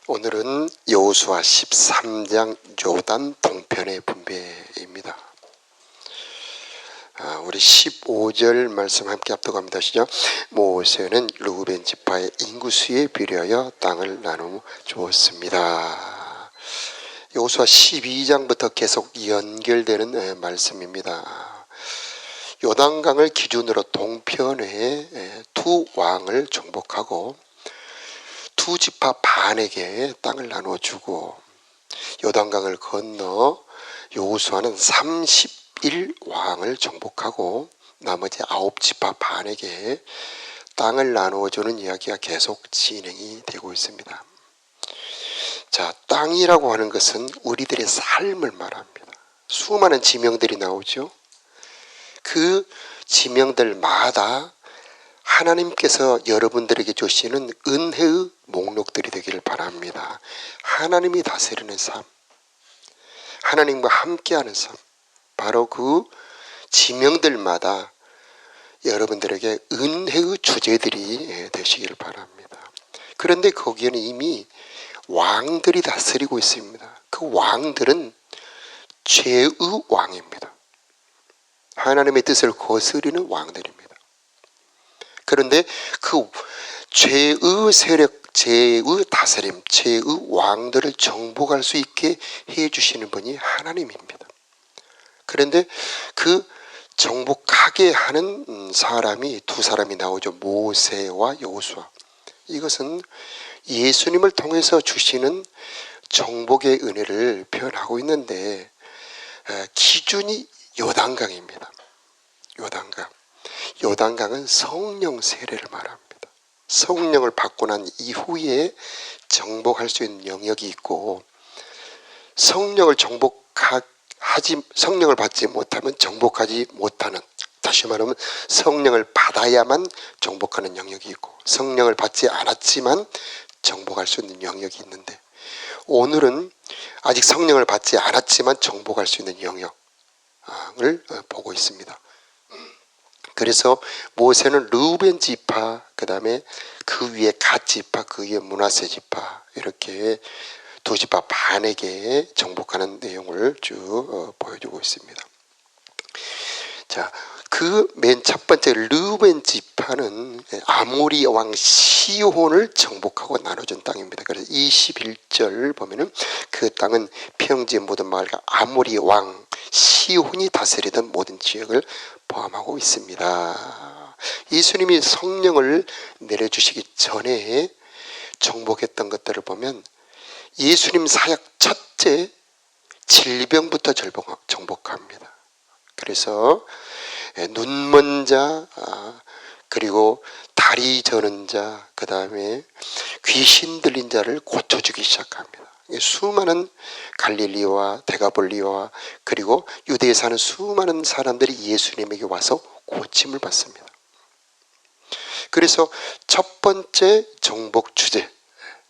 오늘은 여호수아 13장 요단 동편의 분배입니다. 우리 15절 말씀 함께 합독합니다. 시작. 모세는 르우벤 지파의 인구수에 비례하여 땅을 나누어 주었습니다. 여호수아 12장부터 계속 연결되는 말씀입니다. 요단강을 기준으로 동편에 두 왕을 정복하고 두 지파 반에게 땅을 나눠주고, 요단강을 건너 여호수아는 31왕을 정복하고 나머지 9지파 반에게 땅을 나누어주는 이야기가 계속 진행이 되고 있습니다. 자, 땅이라고 하는 것은 우리들의 삶을 말합니다. 수많은 지명들이 나오죠. 그 지명들마다 하나님께서 여러분들에게 주시는 은혜의 목록들이 되기를 바랍니다. 하나님이 다스리는 삶, 하나님과 함께하는 삶, 바로 그 지명들마다 여러분들에게 은혜의 주제들이 되시기를 바랍니다. 그런데 거기에는 이미 왕들이 다스리고 있습니다. 그 왕들은 죄의 왕입니다. 하나님의 뜻을 거스리는 왕들입니다. 그런데 그 죄의 세력, 죄의 다스림, 죄의 왕들을 정복할 수 있게 해주시는 분이 하나님입니다. 그런데 그 정복하게 하는 사람이 두 사람이 나오죠. 모세와 여호수아. 이것은 예수님을 통해서 주시는 정복의 은혜를 표현하고 있는데, 기준이 요단강입니다. 요단강. 요단강은 성령 세례를 말합니다. 성령을 받고 난 이후에 정복할 수 있는 영역이 있고, 성령을 받지 못하면 정복하지 못하는, 다시 말하면 성령을 받아야만 정복하는 영역이 있고, 성령을 받지 않았지만 정복할 수 있는 영역이 있는데, 오늘은 아직 성령을 받지 않았지만 정복할 수 있는 영역을 보고 있습니다. 그래서 모세는 르우벤 지파, 그 다음에 그 위에 갓 지파, 그 위에 므낫세 지파, 이렇게 두 지파 반에게 정복하는 내용을 쭉 보여주고 있습니다. 자, 그 맨 첫 번째 르우벤 지파는 아모리 왕 시혼을 정복하고 나눠준 땅입니다. 그래서 21절 보면은 그 땅은 평지의 모든 마을과 아모리 왕 시혼이 다스리던 모든 지역을 포함하고 있습니다. 예수님이 성령을 내려주시기 전에 정복했던 것들을 보면 예수님 사역 첫째 질병부터 정복합니다. 그래서 눈먼 자, 그리고 다리 저는 자, 그 다음에 귀신 들린 자를 고쳐주기 시작합니다. 수많은 갈릴리와 데가볼리와 그리고 유대에 사는 수많은 사람들이 예수님에게 와서 고침을 받습니다. 그래서 첫 번째 정복 주제,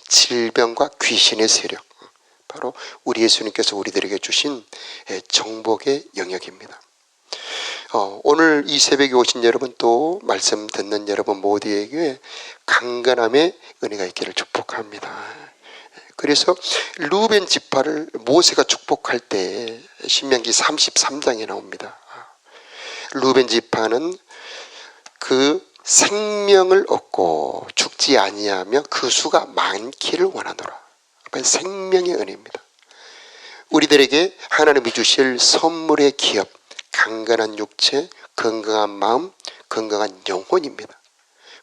질병과 귀신의 세력, 바로 우리 예수님께서 우리들에게 주신 정복의 영역입니다. 오늘 이 새벽에 오신 여러분, 또 말씀 듣는 여러분 모두에게 강건함의 은혜가 있기를 축복합니다. 그래서 르우벤 지파를 모세가 축복할 때 신명기 33장에 나옵니다. 르우벤 지파는 그 생명을 얻고 죽지 아니하며 그 수가 많기를 원하노라. 생명의 은혜입니다. 우리들에게 하나님이 주실 선물의 기업, 강건한 육체, 건강한 마음, 건강한 영혼입니다.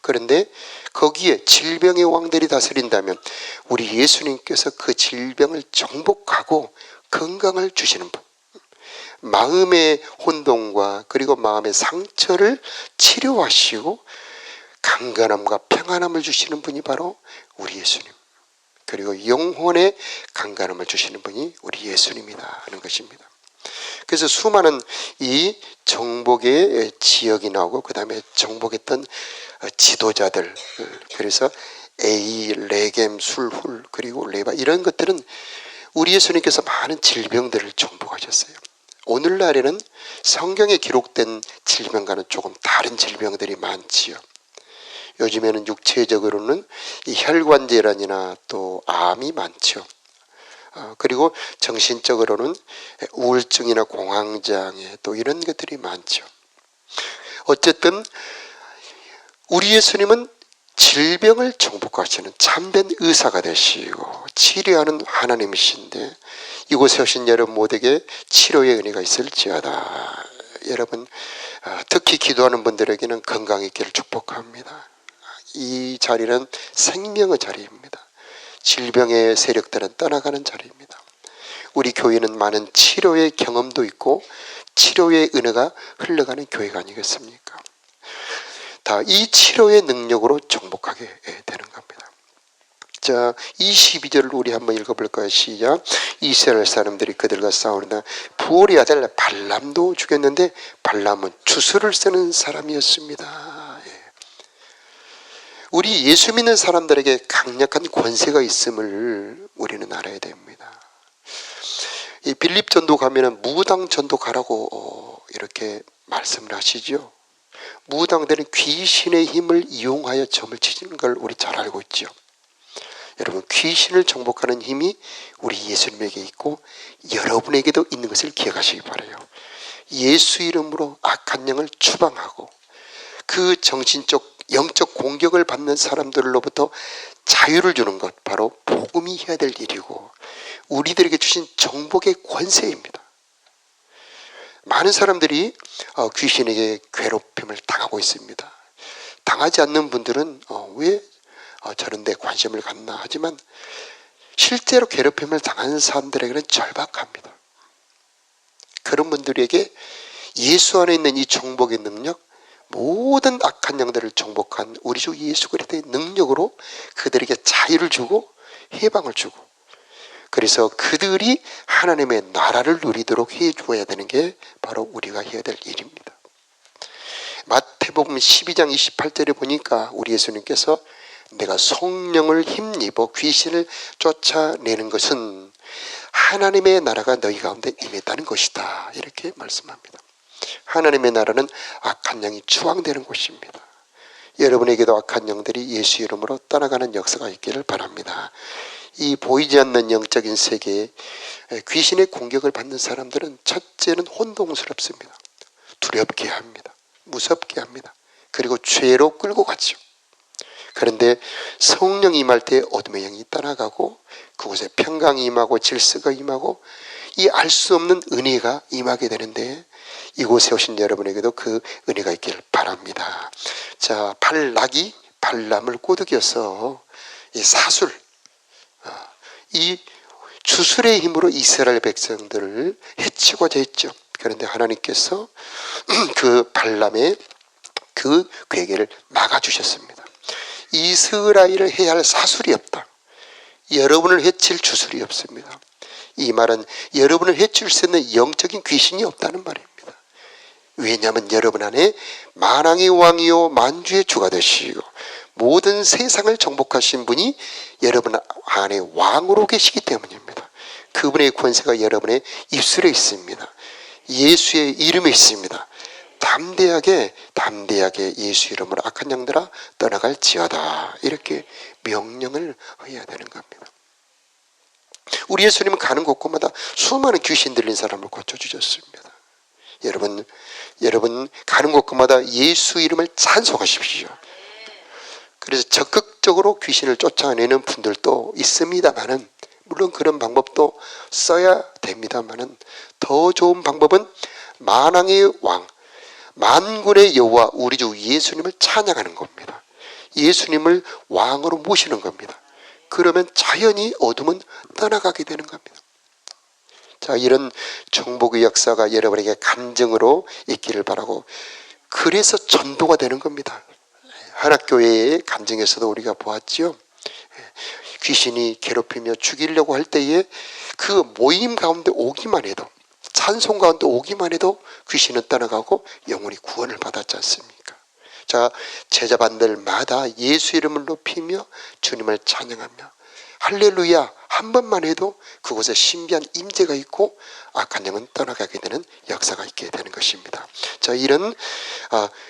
그런데 거기에 질병의 왕들이 다스린다면 우리 예수님께서 그 질병을 정복하고 건강을 주시는 분, 마음의 혼동과 그리고 마음의 상처를 치료하시고 강건함과 평안함을 주시는 분이 바로 우리 예수님, 그리고 영혼의 강건함을 주시는 분이 우리 예수님이다 하는 것입니다. 그래서 수많은 이 정복의 지역이 나오고, 그 다음에 정복했던 지도자들, 그래서 에이, 레겜, 술훌, 그리고 레바, 이런 것들은 우리 예수님께서 많은 질병들을 정복하셨어요. 오늘날에는 성경에 기록된 질병과는 조금 다른 질병들이 많지요. 요즘에는 육체적으로는 이 혈관질환이나 또 암이 많죠. 그리고 정신적으로는 우울증이나 공황장애 또 이런 것들이 많죠. 어쨌든 우리 예수님은 질병을 정복하시는 참된 의사가 되시고 치료하는 하나님이신데 이곳에 오신 여러분 모두에게 치료의 은혜가 있을지어다. 여러분 특히 기도하는 분들에게는 건강이 있기를 축복합니다. 이 자리는 생명의 자리입니다. 질병의 세력들은 떠나가는 자리입니다. 우리 교회는 많은 치료의 경험도 있고 치료의 은혜가 흘러가는 교회가 아니겠습니까? 다 이 치료의 능력으로 정복하게 되는 겁니다. 자, 22절을 우리 한번 읽어볼까요? 시작. 이스라엘 사람들이 그들과 싸우는데 부올의 아들 발람도 죽였는데 발람은 주술을 쓰는 사람이었습니다. 우리 예수 믿는 사람들에게 강력한 권세가 있음을 우리는 알아야 됩니다. 이 빌립 전도 가면은 무당 전도 가라고 이렇게 말씀을 하시죠. 무당들은 귀신의 힘을 이용하여 점을 치는 걸 우리 잘 알고 있죠. 여러분 귀신을 정복하는 힘이 우리 예수님에게 있고 여러분에게도 있는 것을 기억하시기 바라요. 예수 이름으로 악한 영을 추방하고 그 정신적 영적 공격을 받는 사람들로부터 자유를 주는 것 바로 복음이 해야 될 일이고 우리들에게 주신 정복의 권세입니다. 많은 사람들이 귀신에게 괴롭힘을 당하고 있습니다. 당하지 않는 분들은 왜 저런 데 관심을 갖나 하지만 실제로 괴롭힘을 당하는 사람들에게는 절박합니다. 그런 분들에게 예수 안에 있는 이 정복의 능력 모든 악한 영들을 정복한 우리 주 예수 그리스도의 능력으로 그들에게 자유를 주고 해방을 주고 그래서 그들이 하나님의 나라를 누리도록 해주어야 되는 게 바로 우리가 해야 될 일입니다. 마태복음 12장 28절에 보니까 우리 예수님께서 내가 성령을 힘입어 귀신을 쫓아내는 것은 하나님의 나라가 너희 가운데 임했다는 것이다. 이렇게 말씀합니다. 하나님의 나라는 악한 영이 추방되는 곳입니다. 여러분에게도 악한 영들이 예수 이름으로 떠나가는 역사가 있기를 바랍니다. 이 보이지 않는 영적인 세계에 귀신의 공격을 받는 사람들은 첫째는 혼동스럽습니다. 두렵게 합니다. 무섭게 합니다. 그리고 죄로 끌고 가죠. 그런데 성령이 임할 때 어둠의 영이 떠나가고 그곳에 평강이 임하고 질서가 임하고 이 알 수 없는 은혜가 임하게 되는데 이곳에 오신 여러분에게도 그 은혜가 있기를 바랍니다. 자, 발락이 발람을 꼬드겨서 이 사술 이 주술의 힘으로 이스라엘 백성들을 해치고자 했죠. 그런데 하나님께서 그 발람의 그 괴계를 막아주셨습니다. 이스라엘을 해야 할 사술이 없다. 여러분을 해칠 주술이 없습니다. 이 말은 여러분을 해칠 수 있는 영적인 귀신이 없다는 말입니다. 왜냐하면 여러분 안에 만왕의 왕이요 만주의 주가 되시고 모든 세상을 정복하신 분이 여러분 안에 왕으로 계시기 때문입니다. 그분의 권세가 여러분의 입술에 있습니다. 예수의 이름에 있습니다. 담대하게 예수 이름으로 악한 영들아 떠나갈지어다. 이렇게 명령을 해야 되는 겁니다. 우리 예수님은 가는 곳곳마다 수많은 귀신 들린 사람을 고쳐주셨습니다. 여러분 가는 곳곳마다 예수 이름을 찬송하십시오. 그래서 적극적으로 귀신을 쫓아내는 분들도 있습니다만은 물론 그런 방법도 써야 됩니다만은 더 좋은 방법은 만왕의 왕 만군의 여호와 우리 주 예수님을 찬양하는 겁니다. 예수님을 왕으로 모시는 겁니다. 그러면 자연히 어둠은 떠나가게 되는 겁니다. 자, 이런 정복의 역사가 여러분에게 간증으로 있기를 바라고 그래서 전도가 되는 겁니다. 한학교회의 간증에서도 우리가 보았죠. 귀신이 괴롭히며 죽이려고 할 때에 그 모임 가운데 오기만 해도 찬송 가운데 오기만 해도 귀신은 떠나가고 영혼이 구원을 받았지 않습니까? 자, 제자반들마다 예수 이름을 높이며 주님을 찬양하며 할렐루야 한 번만 해도 그곳에 신비한 임재가 있고 악한 영은 떠나가게 되는 역사가 있게 되는 것입니다. 자, 이런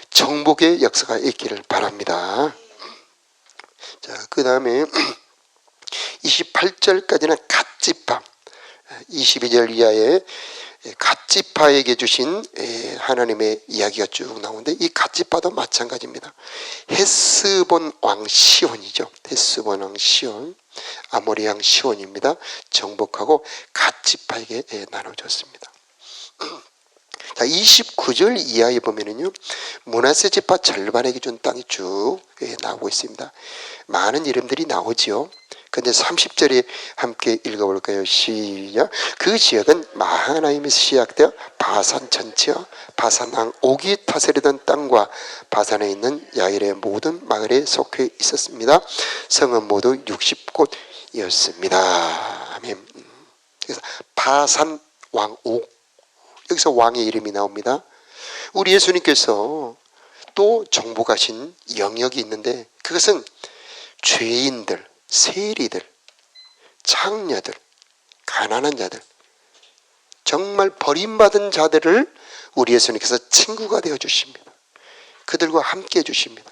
정복의 역사가 있기를 바랍니다. 자, 그 다음에 28절까지는 갓지파, 22절 이하에 갓지파에게 주신 하나님의 이야기가 쭉 나오는데, 이 갓지파도 마찬가지입니다. 헤스본 왕 시온이죠. 헤스본 왕 시온, 아모리 왕 시온입니다. 정복하고 갓지파에게 나눠줬습니다. 자, 29절 이하에 보면은요, 므낫세 지파 절반에게 준 땅이 쭉 나오고 있습니다. 많은 이름들이 나오지요. 근데 30절에 함께 읽어볼까요? 시작. 그 지역은 마하나임에서 시작되어 바산 전체와 바산 왕 옥이 다스리던 땅과 바산에 있는 야일의 모든 마을에 속해 있었습니다. 성은 모두 60곳이었습니다. 아멘. 그래서 바산 왕 옥, 여기서 왕의 이름이 나옵니다. 우리 예수님께서 또 정복하신 영역이 있는데, 그것은 죄인들, 세리들, 창녀들, 가난한 자들, 정말 버림받은 자들을 우리 예수님께서 친구가 되어 주십니다. 그들과 함께 해 주십니다.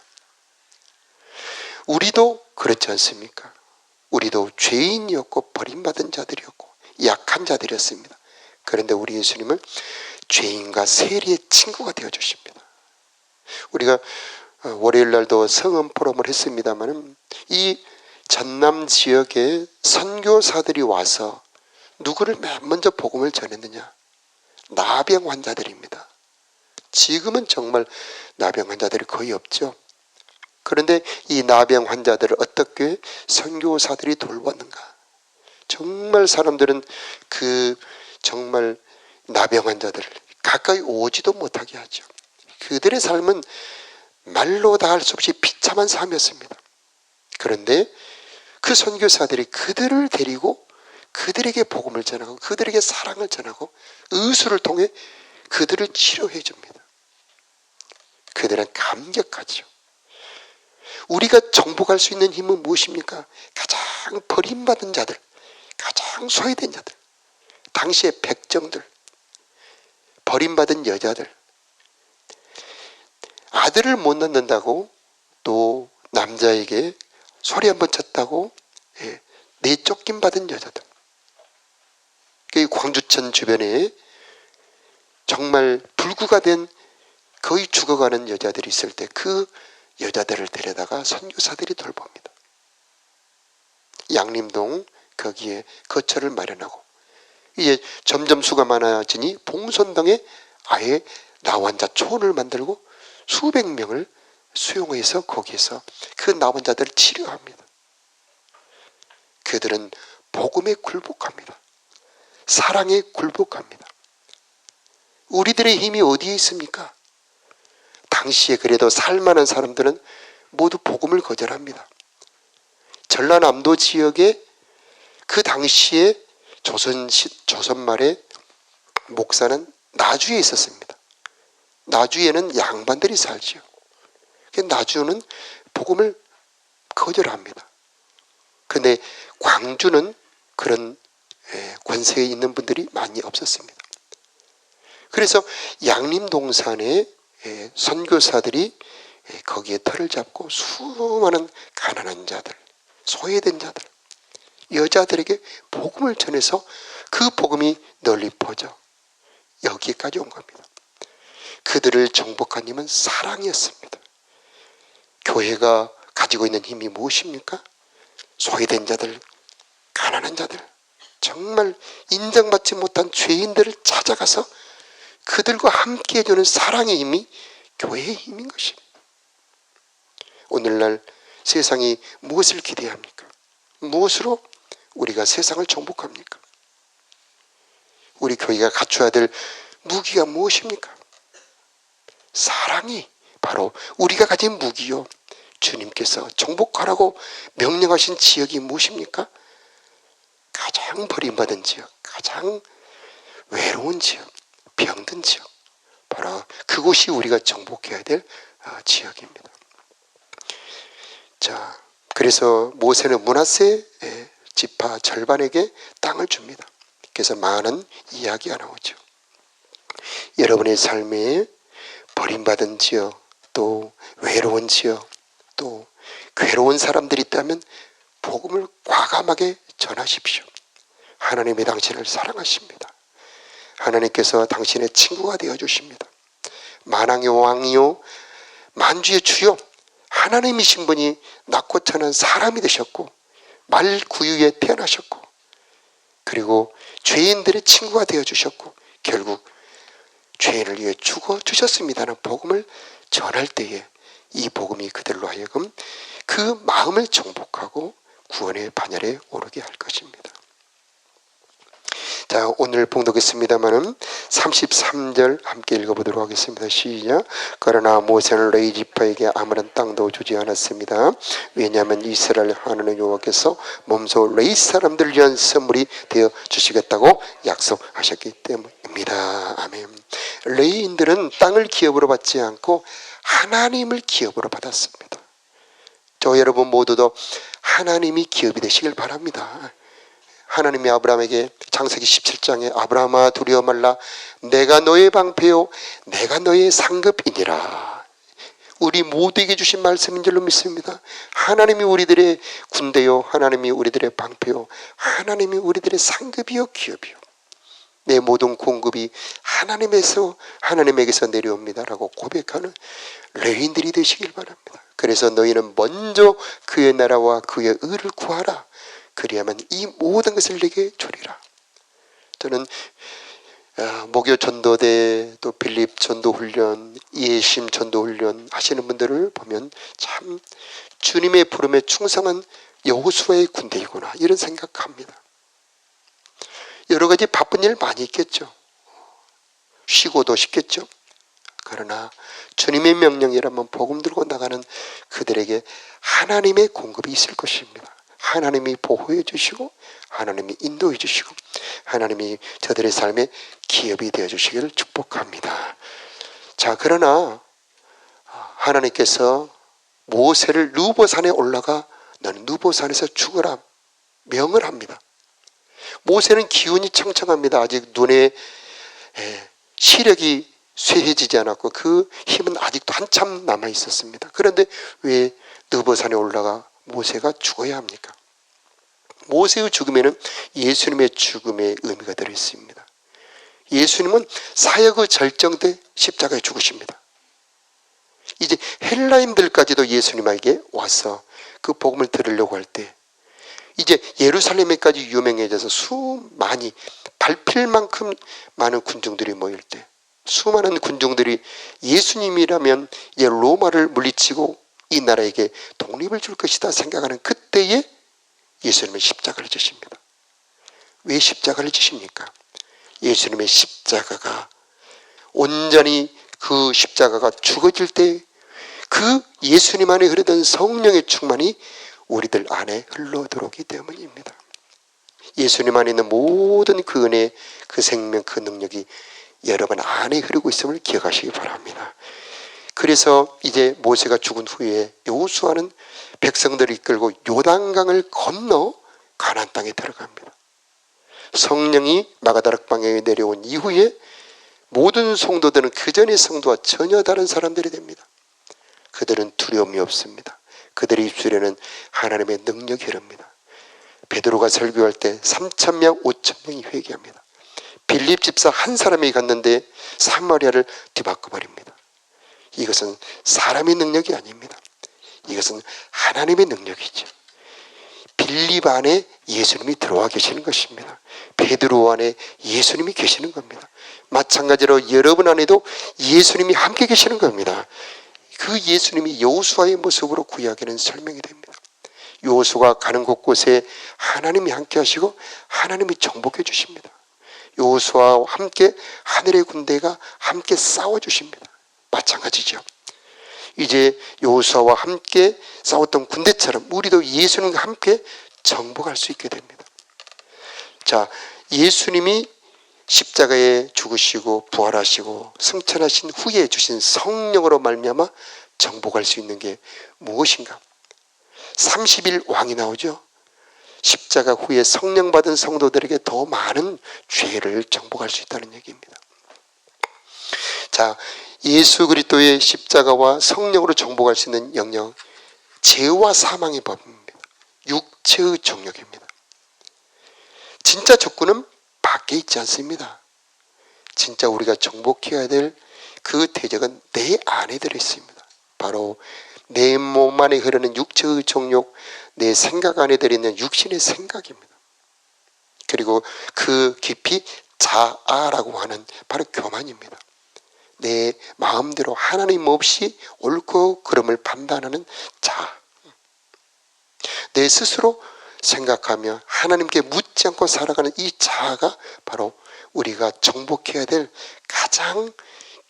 우리도 그렇지 않습니까? 우리도 죄인이었고 버림받은 자들이었고 약한 자들이었습니다. 그런데 우리 예수님은 죄인과 세리의 친구가 되어 주십니다. 우리가 월요일 날도 성은 포럼을 했습니다만, 이 전남 지역에 선교사들이 와서 누구를 맨 먼저 복음을 전했느냐? 나병 환자들입니다. 지금은 정말 나병 환자들이 거의 없죠. 그런데 이 나병 환자들을 어떻게 선교사들이 돌봤는가? 정말 사람들은 그 정말 나병 환자들을 가까이 오지도 못하게 하죠. 그들의 삶은 말로 다 할 수 없이 비참한 삶이었습니다. 그런데 그 선교사들이 그들을 데리고 그들에게 복음을 전하고 그들에게 사랑을 전하고 의술을 통해 그들을 치료해 줍니다. 그들은 감격하죠. 우리가 정복할 수 있는 힘은 무엇입니까? 가장 버림받은 자들, 가장 소외된 자들, 당시의 백정들, 버림받은 여자들, 아들을 못 낳는다고 또 남자에게 소리 한번 쳤다고 내쫓김 받은 여자들, 그 광주천 주변에 정말 불구가 된 거의 죽어가는 여자들이 있을 때 그 여자들을 데려다가 선교사들이 돌봅니다. 양림동 거기에 거처를 마련하고, 이제 점점 수가 많아지니 봉선동에 아예 나환자촌을 만들고 수백 명을 수용해서 거기에서 그 나환자들을 치료합니다. 그들은 복음에 굴복합니다. 사랑에 굴복합니다. 우리들의 힘이 어디에 있습니까? 당시에 그래도 살만한 사람들은 모두 복음을 거절합니다. 전라남도 지역에 그 당시에 조선 말에 목사는 나주에 있었습니다. 나주에는 양반들이 살지요. 나주는 복음을 거절합니다. 그런데 광주는 그런 권세에 있는 분들이 많이 없었습니다. 그래서 양림동산에 선교사들이 거기에 터를 잡고 수많은 가난한 자들, 소외된 자들, 여자들에게 복음을 전해서 그 복음이 널리 퍼져 여기까지 온 겁니다. 그들을 정복한 힘은 사랑이었습니다. 교회가 가지고 있는 힘이 무엇입니까? 소외된 자들, 가난한 자들, 정말 인정받지 못한 죄인들을 찾아가서 그들과 함께 해주는 사랑의 힘이 교회의 힘인 것입니다. 오늘날 세상이 무엇을 기대합니까? 무엇으로 우리가 세상을 정복합니까? 우리 교회가 갖춰야 될 무기가 무엇입니까? 사랑이 바로 우리가 가진 무기요. 주님께서 정복하라고 명령하신 지역이 무엇입니까? 가장 버림받은 지역, 가장 외로운 지역, 병든 지역, 바로 그곳이 우리가 정복해야 될 지역입니다. 자, 그래서 모세는 므낫세 지파 절반에게 땅을 줍니다. 그래서 많은 이야기가 나오죠. 여러분의 삶에 버림받은 지역, 또 외로운 지역, 또 괴로운 사람들이 있다면 복음을 과감하게 전하십시오. 하나님이 당신을 사랑하십니다. 하나님께서 당신의 친구가 되어주십니다. 만왕의 왕이요 만주의 주요 하나님이신 분이 낮고 천한 사람이 되셨고 말구유에 태어나셨고 그리고 죄인들의 친구가 되어주셨고 결국 죄인을 위해 죽어주셨습니다는 복음을 전할 때에 이 복음이 그들로 하여금 그 마음을 정복하고 구원의 반열에 오르게 할 것입니다. 자, 오늘 봉독했습니다마는 33절 함께 읽어보도록 하겠습니다. 시작. 그러나 모세는 레위 지파에게 아무런 땅도 주지 않았습니다. 왜냐하면 이스라엘 하나님 여호와께서 몸소 레위 사람들을 위한 선물이 되어 주시겠다고 약속하셨기 때문입니다. 아멘. 레위인들은 땅을 기업으로 받지 않고 하나님을 기업으로 받았습니다. 저 여러분 모두도 하나님이 기업이 되시길 바랍니다. 하나님이 아브라함에게 창세기 17장에 아브라함아 두려워 말라 내가 너의 방패요 내가 너의 상급이니라. 우리 모두에게 주신 말씀인 줄로 믿습니다. 하나님이 우리들의 군대요 하나님이 우리들의 방패요 하나님이 우리들의 상급이요 기업이요 내 모든 공급이 하나님에게서 내려옵니다라고 고백하는 레위인들이 되시길 바랍니다. 그래서 너희는 먼저 그의 나라와 그의 의를 구하라. 그리하면 이 모든 것을 내게 주리라. 저는 목요 전도대 또 빌립 전도훈련 예심 전도훈련 하시는 분들을 보면 참 주님의 부름에 충성한 여호수아의 군대이구나 이런 생각합니다. 여러 가지 바쁜 일 많이 있겠죠. 쉬고도 싶겠죠. 그러나 주님의 명령이라면 복음 들고 나가는 그들에게 하나님의 공급이 있을 것입니다. 하나님이 보호해 주시고 하나님이 인도해 주시고 하나님이 저들의 삶에 기업이 되어 주시기를 축복합니다. 자, 그러나 하나님께서 모세를 누보산에 올라가 너는 누보산에서 죽어라 명을 합니다. 모세는 기운이 청청합니다. 아직 눈에 시력이 쇠해지지 않았고 그 힘은 아직도 한참 남아 있었습니다. 그런데 왜 느보산에 올라가 모세가 죽어야 합니까? 모세의 죽음에는 예수님의 죽음의 의미가 들어있습니다. 예수님은 사역의 절정 때 십자가에 죽으십니다. 이제 헬라인들까지도 예수님에게 와서 그 복음을 들으려고 할 때 이제 예루살렘에까지 유명해져서 수많이 밟힐 만큼 많은 군중들이 모일 때 수많은 군중들이 예수님이라면 이제 로마를 물리치고 이 나라에게 독립을 줄 것이다 생각하는 그때에 예수님은 십자가를 지십니다. 왜 십자가를 지십니까? 예수님의 십자가가 온전히 그 십자가가 죽어질 때 그 예수님 안에 흐르던 성령의 충만이 우리들 안에 흘러 들어오기 때문입니다. 예수님 안에 있는 모든 그 은혜, 그 생명, 그 능력이 여러분 안에 흐르고 있음을 기억하시기 바랍니다. 그래서 이제 모세가 죽은 후에 여호수아는 백성들을 이끌고 요단강을 건너 가나안 땅에 들어갑니다. 성령이 마가다락 방향에 내려온 이후에 모든 성도들은 그 전의 성도와 전혀 다른 사람들이 됩니다. 그들은 두려움이 없습니다. 그들의 입술에는 하나님의 능력이 흐릅니다. 베드로가 설교할 때 3,000명, 5,000명이 회개합니다. 빌립 집사 한 사람이 갔는데 사마리아를 뒤바꿔버립니다. 이것은 사람의 능력이 아닙니다. 이것은 하나님의 능력이죠. 빌립 안에 예수님이 들어와 계시는 것입니다. 베드로 안에 예수님이 계시는 겁니다. 마찬가지로 여러분 안에도 예수님이 함께 계시는 겁니다. 그 예수님이 여호수아의 모습으로 구약에는 설명이 됩니다. 여호수아가 가는 곳곳에 하나님이 함께 하시고 하나님이 정복해 주십니다. 여호수아와 함께 하늘의 군대가 함께 싸워주십니다. 마찬가지죠. 이제 여호수아와 함께 싸웠던 군대처럼 우리도 예수님과 함께 정복할 수 있게 됩니다. 자, 예수님이 십자가에 죽으시고 부활하시고 승천하신 후에 주신 성령으로 말미암아 정복할 수 있는 게 무엇인가? 30일 왕이 나오죠. 십자가 후에 성령 받은 성도들에게 더 많은 죄를 정복할 수 있다는 얘기입니다. 자, 예수 그리스도의 십자가와 성령으로 정복할 수 있는 영역 죄와 사망의 법입니다. 육체의 정욕입니다. 진짜 적군은 밖에 있지 않습니다. 진짜 우리가 정복해야 될 그 대적은 내 안에 들어있습니다. 바로 내 몸 안에 흐르는 육체의 정욕, 내 생각 안에 들어있는 육신의 생각입니다. 그리고 그 깊이 자아라고 하는 바로 교만입니다. 내 마음대로 하나님 없이 옳고 그름을 판단하는 자아. 내 스스로 생각하며 하나님께 묻지 않고 살아가는 이 자아가 바로 우리가 정복해야 될 가장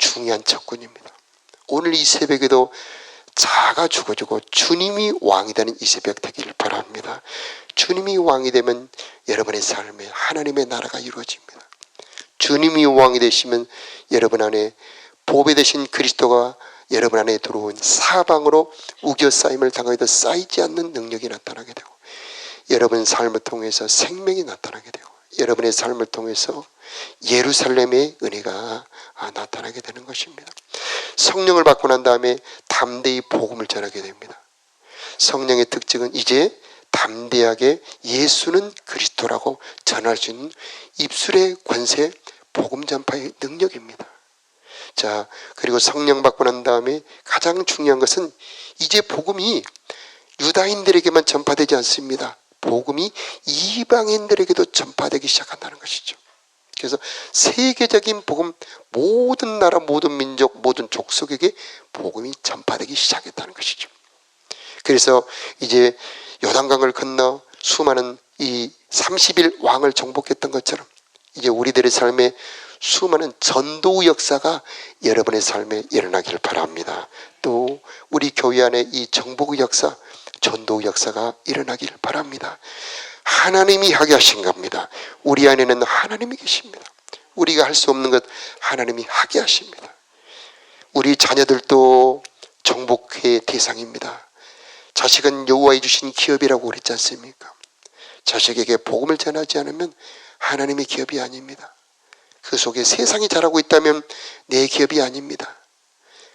중요한 적군입니다. 오늘 이 새벽에도 자아가 죽어지고 주님이 왕이 되는 이 새벽 되기를 바랍니다. 주님이 왕이 되면 여러분의 삶에 하나님의 나라가 이루어집니다. 주님이 왕이 되시면 여러분 안에 보배 되신 그리스도가 여러분 안에 들어온 사방으로 우겨싸임을 당하여도 쌓이지 않는 능력이 나타나게 되고, 여러분 삶을 통해서 생명이 나타나게 되고, 여러분의 삶을 통해서 예루살렘의 은혜가 나타나게 되는 것입니다. 성령을 받고 난 다음에 담대히 복음을 전하게 됩니다. 성령의 특징은 이제 담대하게 예수는 그리스도라고 전할 수 있는 입술의 권세, 복음 전파의 능력입니다. 자, 그리고 성령 받고 난 다음에 가장 중요한 것은 이제 복음이 유다인들에게만 전파되지 않습니다. 복음이 이방인들에게도 전파되기 시작한다는 것이죠. 그래서 세계적인 복음, 모든 나라, 모든 민족, 모든 족속에게 복음이 전파되기 시작했다는 것이죠. 그래서 이제 요단강을 건너 수많은 이 30일 왕을 정복했던 것처럼 이제 우리들의 삶에 수많은 전도 역사가 여러분의 삶에 일어나기를 바랍니다. 또 우리 교회 안에 이 정복의 역사, 전도 역사가 일어나기를 바랍니다. 하나님이 하게 하신 겁니다. 우리 안에는 하나님이 계십니다. 우리가 할 수 없는 것 하나님이 하게 하십니다. 우리 자녀들도 정복의 대상입니다. 자식은 여호와의 주신 기업이라고 그랬지 않습니까? 자식에게 복음을 전하지 않으면 하나님의 기업이 아닙니다. 그 속에 세상이 자라고 있다면 내 기업이 아닙니다.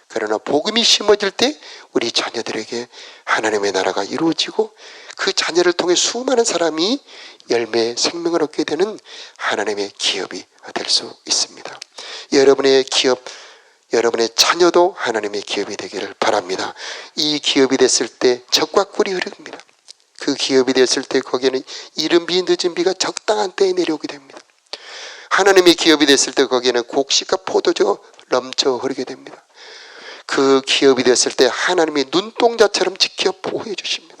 그러나 복음이 심어질 때 우리 자녀들에게 하나님의 나라가 이루어지고 그 자녀를 통해 수많은 사람이 열매, 생명을 얻게 되는 하나님의 기업이 될 수 있습니다. 여러분의 기업, 여러분의 자녀도 하나님의 기업이 되기를 바랍니다. 이 기업이 됐을 때 적과 꿀이 흐릅니다. 그 기업이 됐을 때 거기에는 이른 비 늦은 비가 적당한 때에 내려오게 됩니다. 하나님의 기업이 됐을 때 거기에는 곡식과 포도주가 넘쳐 흐르게 됩니다. 그 기업이 됐을 때 하나님의 눈동자처럼 지켜 보호해 주십니다.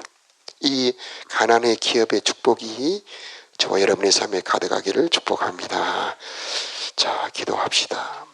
이 가난의 기업의 축복이 저와 여러분의 삶에 가득하기를 축복합니다. 자, 기도합시다.